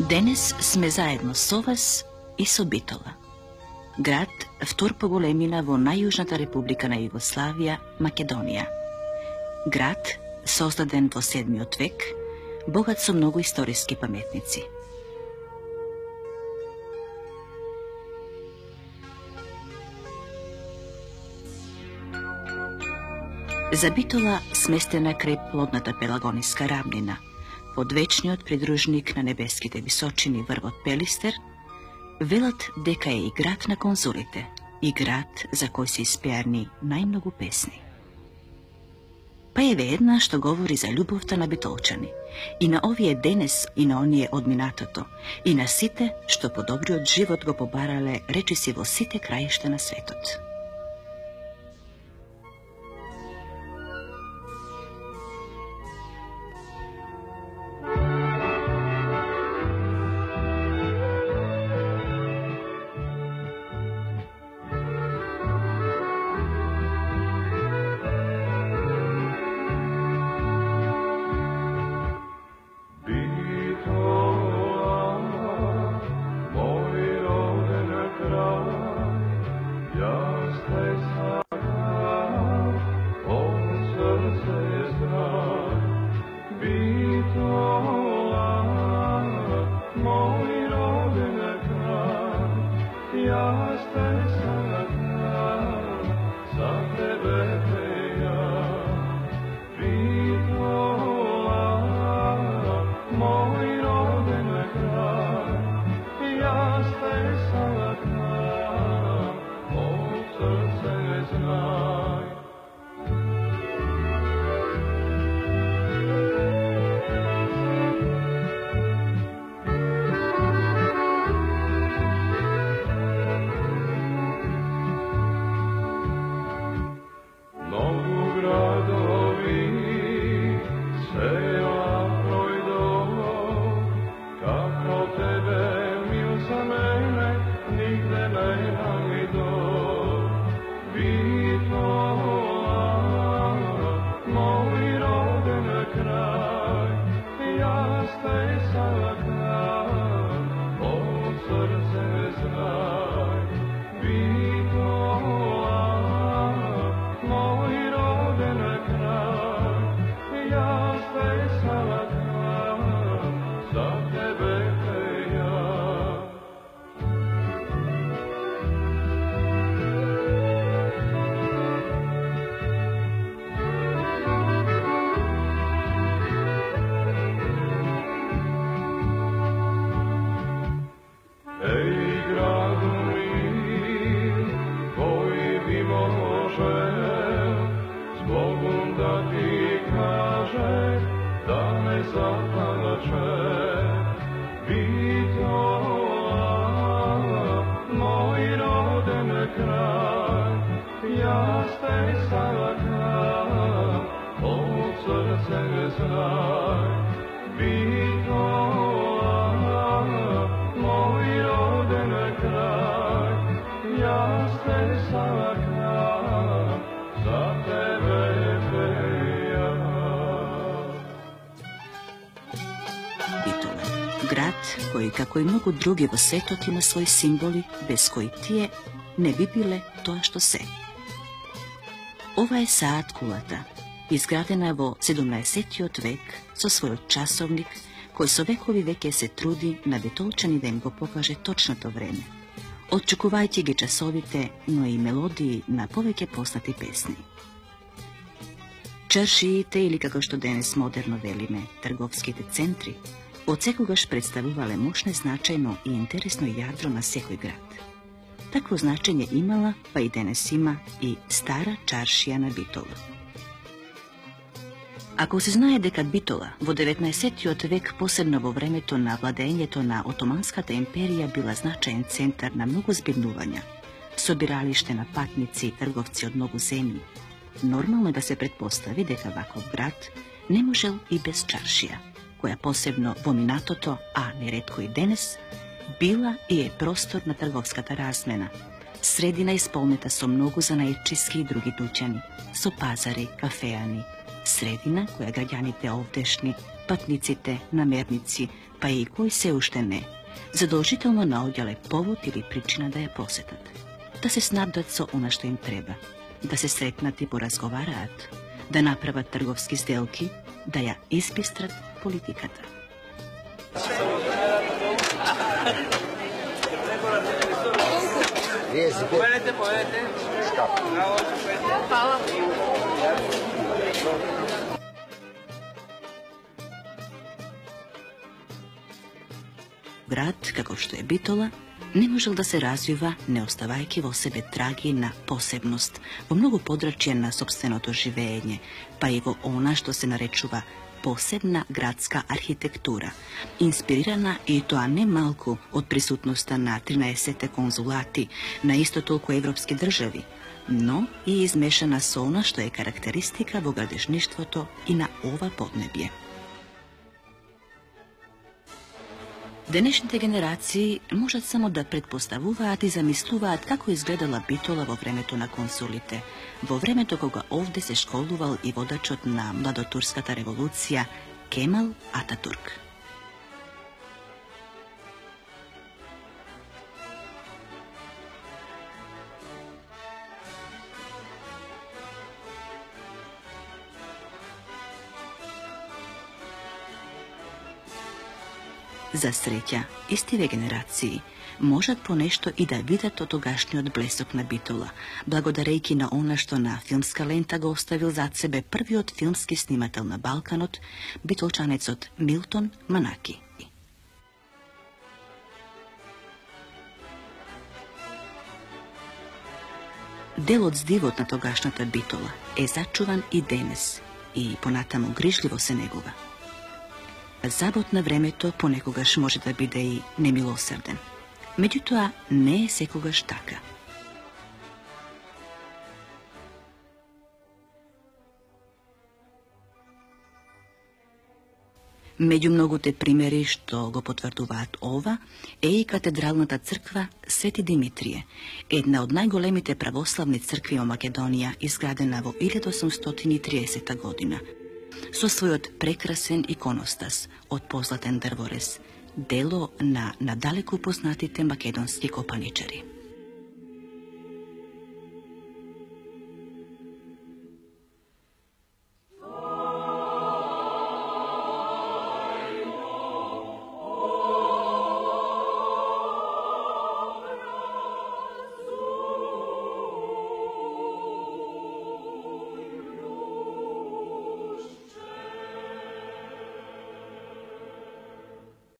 Денес сме заедно со вас и со Битола, град втор по големина во најјужната република на Југославија, Македонија. Град создаден во 7. век, богат со многу историски паметници. За Битола сместена крај плодната Пелагониска равнина, под вечниот придружник на небеските височини врвот Пелистер, велат дека е и град на конзулите, и град за кој се испеарни најмногу песни. Па еве една што говори за љубовта на битолчани, и на овие денес, и на оние од минатото, и на сите што по добриот живот го побарале речиси во сите краишта на светот. Град кој, како и многу други во светот, има своји символи, без кои тие не би биле тоа што се. Ова е Саат кулата, изградена во 17. век со својот часовник, кој со векови веќе се труди на битолчани да им го покаже точното време, отчекувајќи ги часовите, но и мелодии на повеќе познати песни. Чаршиите, или како што денес модерно велиме, трговските центри, отсекогаш представувале мощно, значајно и интересно јадро на секој град. Такво значење имала, па и денес има, и стара чаршија на Битола. Ако се знае дека Битола во 19. век, посебно во времето на владењето на Отоманската империја, била значаен центар на многу збирнувања, собиралиште на патници и трговци од многу земји, нормално е да се претпостави дека ваков град не можел и без чаршија, која посебно во минатото, а неретко и денес, била и е простор на трговската размена, средина исполнета со многу занаетчиски и други дуќани, со пазари, кафеани, средина која граѓаните овдешни пътниците, намерници, па и кои се уште не, задолжително наоѓале повод или причина да ја посетат. Да се снабдат со она што им треба, да се сретнат и поразговараат, да направат трговски сделки, да ја избистрат политиката. Град, како што е Битола, не можел да се развива, не оставајќи во себе траги на посебност во многу подрачја на сопственото живење, па и во она што се наречува посебна градска архитектура, инспирирана и тоа не малку од присутноста на 13 конзулати на исто толку европски држави, но и измешана со она што е карактеристика во градежништвото и на ова поднебје. Денешните генерации можат само да предпоставуваат и замислуваат како изгледала Битола во времето на консулите, во времето кога овде се школувал и водачот на младотурската револуција Кемал Ататурк. За среќа, истиве генерации можат понешто и да видат од тогашниот блесок на Битола, благодарејќи на она што на филмска лента го оставил зад себе првиот филмски снимател на Балканот, битолчанецот Милтон Манаки. Дел од здивот на тогашната Битола е зачуван и денес и понатаму грижливо се негува. Забот на времето понекогаш може да биде и немилосрден. Меѓутоа, не е секогаш така. Меѓу многуте примери што го потврдуваат ова е и катедралната црква Свети Димитрие, една од најголемите православни цркви во Македонија, изградена во 1830 година, со својот прекрасен иконостас од позлатен дрворез, дело на надалеку познатите македонски копаничари.